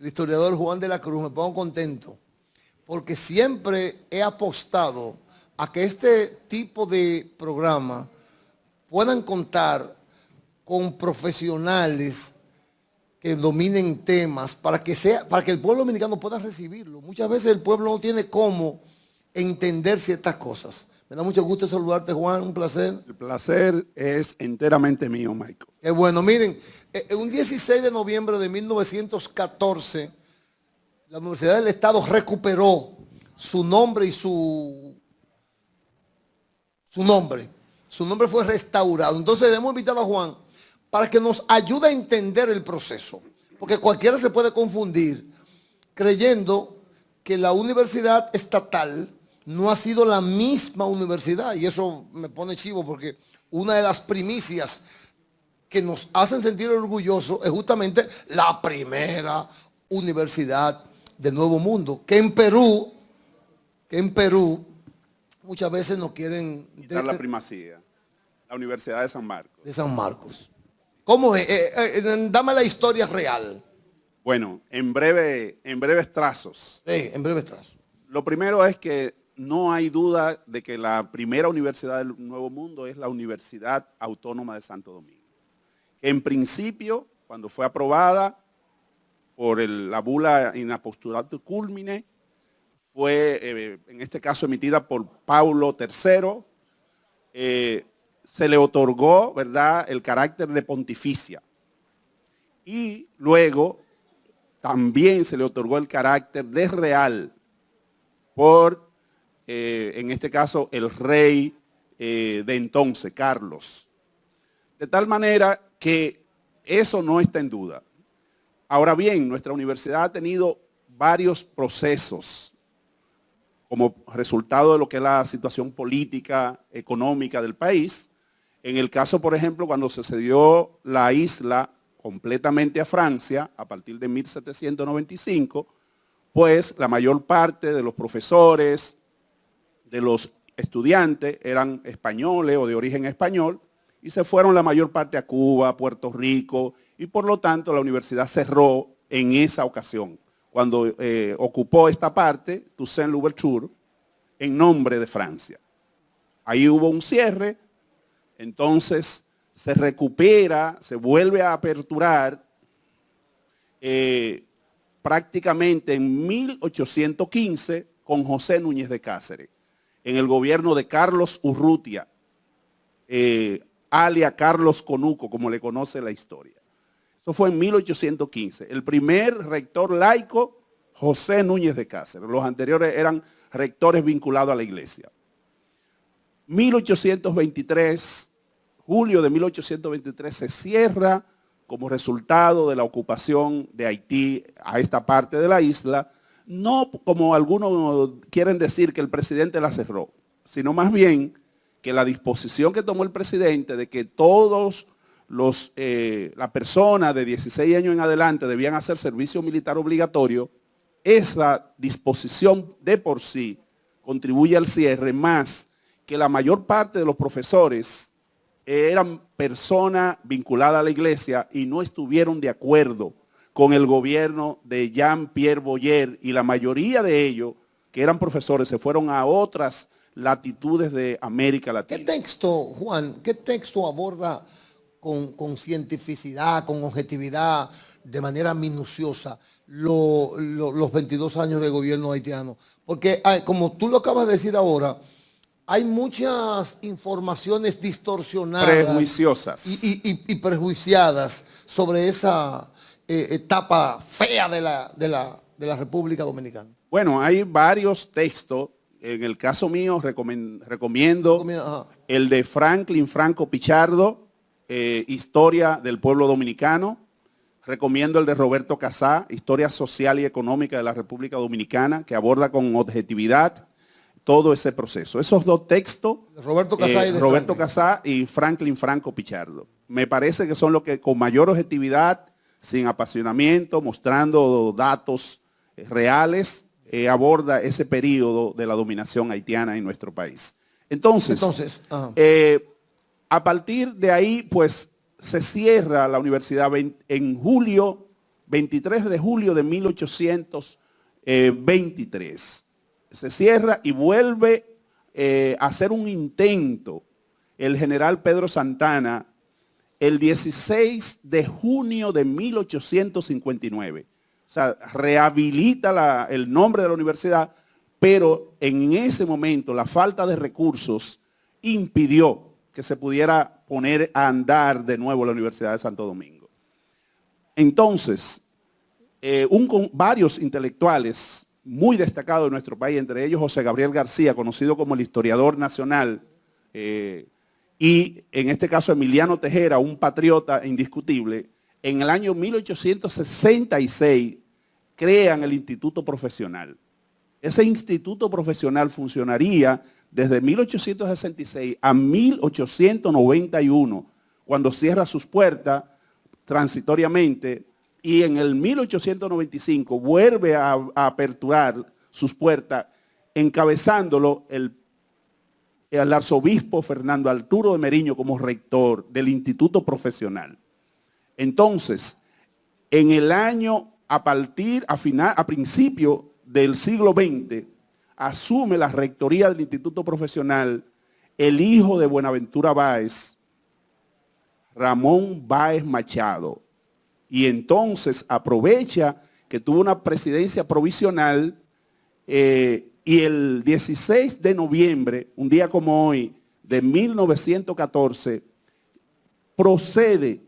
historiador Juan de la Cruz, me pongo contento, porque siempre he apostado a que este tipo de programas puedan contar con profesionales que dominen temas para que el pueblo dominicano pueda recibirlo. Muchas veces el pueblo no tiene cómo entender ciertas cosas. Me da mucho gusto saludarte, Juan, un placer. El placer es enteramente mío, Michael. Qué bueno, miren, un 16 de noviembre de 1914, la Universidad del Estado recuperó su nombre y su nombre. Su nombre fue restaurado. Entonces hemos invitado a Juan para que nos ayude a entender el proceso. Porque cualquiera se puede confundir creyendo que la universidad estatal no ha sido la misma universidad. Y eso me pone chivo porque una de las primicias que nos hacen sentir orgullosos es justamente la primera universidad del Nuevo Mundo. Que en Perú muchas veces nos quieren quitar la primacía. La Universidad de San Marcos. De San Marcos. ¿Cómo es? Dame la historia real. Bueno, en breves trazos. Sí, en breves trazos. Lo primero es que no hay duda de que la primera universidad del Nuevo Mundo es la Universidad Autónoma de Santo Domingo. En principio, cuando fue aprobada por la bula in apostolato culmine, fue en este caso emitida por Paulo III, se le otorgó, ¿verdad?, el carácter de pontificia. Y luego también se le otorgó el carácter de real por, en este caso, el rey de entonces, Carlos. De tal manera que eso no está en duda. Ahora bien, nuestra universidad ha tenido varios procesos como resultado de lo que es la situación política, económica del país. En el caso, por ejemplo, cuando se cedió la isla completamente a Francia, a partir de 1795, pues la mayor parte de los profesores, de los estudiantes, eran españoles o de origen español, y se fueron la mayor parte a Cuba, a Puerto Rico, y por lo tanto la universidad cerró en esa ocasión, cuando ocupó esta parte, Toussaint Louverture, en nombre de Francia. Ahí hubo un cierre. Entonces se recupera, se vuelve a aperturar prácticamente en 1815 con José Núñez de Cáceres, en el gobierno de Carlos Urrutia, alia Carlos Conuco, como le conoce la historia. Eso fue en 1815. El primer rector laico, José Núñez de Cáceres. Los anteriores eran rectores vinculados a la iglesia. 1823, julio de 1823 se cierra como resultado de la ocupación de Haití a esta parte de la isla, no como algunos quieren decir que el presidente la cerró, sino más bien que la disposición que tomó el presidente de que todos la persona de 16 años en adelante debían hacer servicio militar obligatorio, esa disposición de por sí contribuye al cierre, más que la mayor parte de los profesores eran personas vinculadas a la iglesia y no estuvieron de acuerdo con el gobierno de Jean-Pierre Boyer, y la mayoría de ellos, que eran profesores, se fueron a otras latitudes de América Latina. ¿Qué texto, Juan, qué texto aborda con cientificidad, con objetividad, de manera minuciosa, los 22 años de gobierno haitiano? Porque como tú lo acabas de decir ahora, hay muchas informaciones distorsionadas, prejuiciosas y prejuiciadas sobre esa etapa fea de la República Dominicana. Bueno, hay varios textos. En el caso mío recomiendo el de Franklin Franco Pichardo, Historia del Pueblo Dominicano. Recomiendo el de Roberto Casá, Historia Social y Económica de la República Dominicana, que aborda con objetividad todo ese proceso. Esos dos textos, Roberto Casá y Franklin Franco Pichardo, me parece que son los que con mayor objetividad, sin apasionamiento, mostrando datos reales, aborda ese periodo de la dominación haitiana en nuestro país. Entonces a partir de ahí, pues, se cierra la universidad en julio 23 de julio de 1823. Se cierra y vuelve a hacer un intento el general Pedro Santana el 16 de junio de 1859. O sea, rehabilita el nombre de la universidad, pero en ese momento la falta de recursos impidió que se pudiera poner a andar de nuevo la Universidad de Santo Domingo. Entonces, varios intelectuales muy destacados de nuestro país, entre ellos José Gabriel García, conocido como el historiador nacional, y en este caso Emiliano Tejera, un patriota indiscutible, en el año 1866 crean el Instituto Profesional. Ese instituto profesional funcionaría desde 1866 a 1891, cuando cierra sus puertas transitoriamente, y en el 1895 vuelve a aperturar sus puertas, encabezándolo el arzobispo Fernando Arturo de Meriño como rector del Instituto Profesional. Entonces, en el año, a principio del siglo XX, asume la rectoría del Instituto Profesional el hijo de Buenaventura Báez, Ramón Báez Machado, y entonces aprovecha que tuvo una presidencia provisional y el 16 de noviembre, un día como hoy, de 1914, procede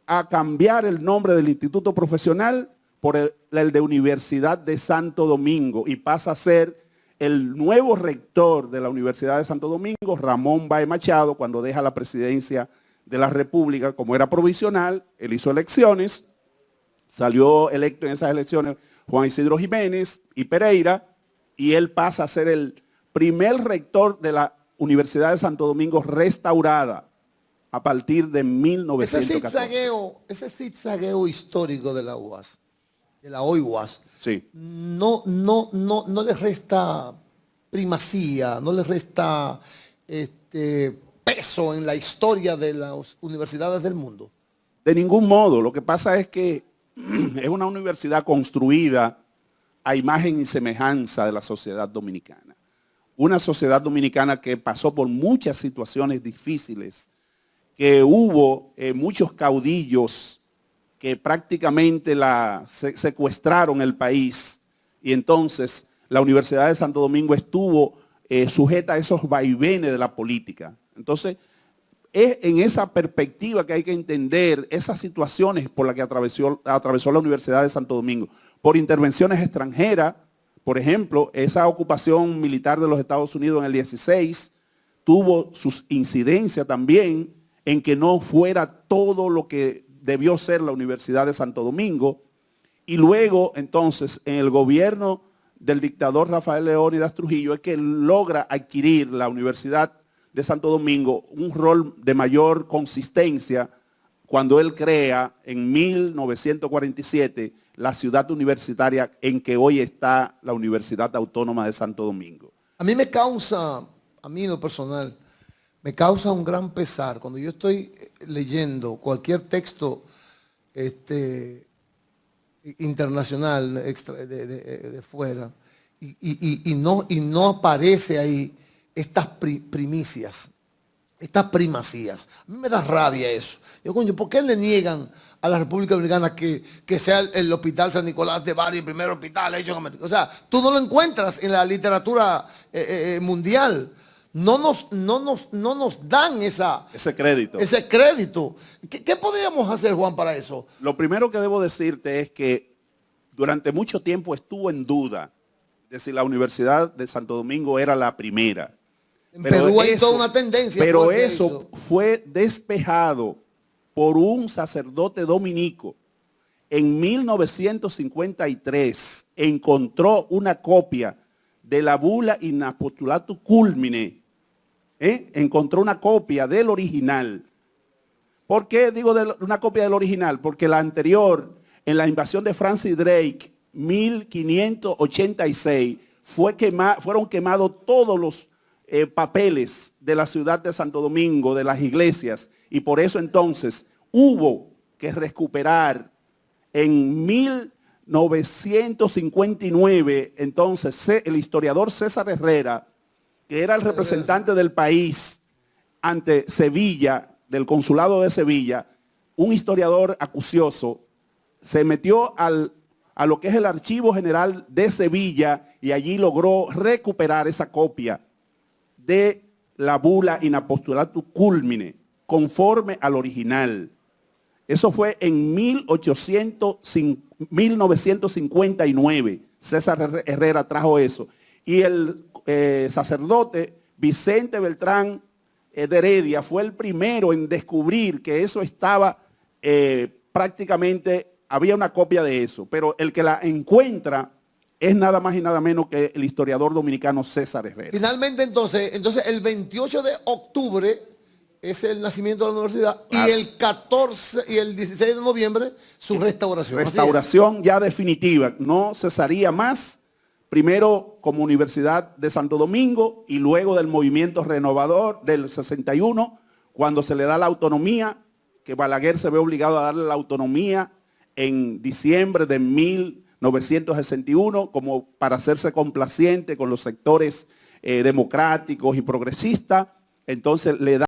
a cambiar el nombre del Instituto Profesional por el de Universidad de Santo Domingo y pasa a ser el nuevo rector de la Universidad de Santo Domingo, Ramón Báez Machado, cuando deja la presidencia de la República. Como era provisional, él hizo elecciones, salió electo en esas elecciones Juan Isidro Jiménez y Pereira, y él pasa a ser el primer rector de la Universidad de Santo Domingo restaurada a partir de 1914. Ese zigzagueo histórico de la UAS, de la hoy UAS, sí, no le resta primacía, no le resta peso en la historia de las universidades del mundo. De ningún modo. Lo que pasa es que es una universidad construida a imagen y semejanza de la sociedad dominicana. Una sociedad dominicana que pasó por muchas situaciones difíciles, que hubo muchos caudillos que prácticamente secuestraron el país, y entonces la Universidad de Santo Domingo estuvo sujeta a esos vaivenes de la política. Entonces, es en esa perspectiva que hay que entender esas situaciones por las que atravesó la Universidad de Santo Domingo. Por intervenciones extranjeras, por ejemplo, esa ocupación militar de los Estados Unidos en el 16 tuvo sus incidencias también en que no fuera todo lo que debió ser la Universidad de Santo Domingo. Y luego, entonces, en el gobierno del dictador Rafael Leónidas Trujillo es que logra adquirir la Universidad de Santo Domingo un rol de mayor consistencia cuando él crea en 1947 la ciudad universitaria en que hoy está la Universidad Autónoma de Santo Domingo. A mí en lo personal, me causa un gran pesar cuando yo estoy leyendo cualquier texto internacional de fuera y no aparece ahí estas primicias, estas primacías. A mí me da rabia eso. Yo, coño, ¿por qué le niegan a la República Dominicana que sea el Hospital San Nicolás de Bari el primer hospital hecho en América? O sea, tú no lo encuentras en la literatura mundial. No nos dan ese crédito. ¿Qué podríamos hacer, Juan, para eso? Lo primero que debo decirte es que durante mucho tiempo estuvo en duda de si la Universidad de Santo Domingo era la primera. En Perú hay toda una tendencia. Pero eso fue despejado por un sacerdote dominico. En 1953 encontró una copia de la bula in apostolatum culmine. Encontró una copia del original. ¿Por qué digo una copia del original? Porque la anterior, en la invasión de Francis Drake, 1586, fueron quemados todos los papeles de la ciudad de Santo Domingo, de las iglesias, y por eso entonces hubo que recuperar en 1959, entonces, el historiador César Herrera, que era el representante del país ante Sevilla, del consulado de Sevilla, un historiador acucioso, se metió a lo que es el Archivo General de Sevilla y allí logró recuperar esa copia de la bula in apostolatum culmine, conforme al original. Eso fue en 1959. César Herrera trajo eso. Y el sacerdote Vicente Beltrán de Heredia fue el primero en descubrir que eso estaba prácticamente, había una copia de eso. Pero el que la encuentra es nada más y nada menos que el historiador dominicano César Herrera. Finalmente, entonces el 28 de octubre es el nacimiento de la universidad, claro. Y el 14 y el 16 de noviembre su restauración. Restauración ya definitiva, no cesaría más, primero como Universidad de Santo Domingo y luego del movimiento renovador del 61, cuando se le da la autonomía, que Balaguer se ve obligado a darle la autonomía en diciembre de 1961, como para hacerse complaciente con los sectores democráticos y progresistas. Entonces le da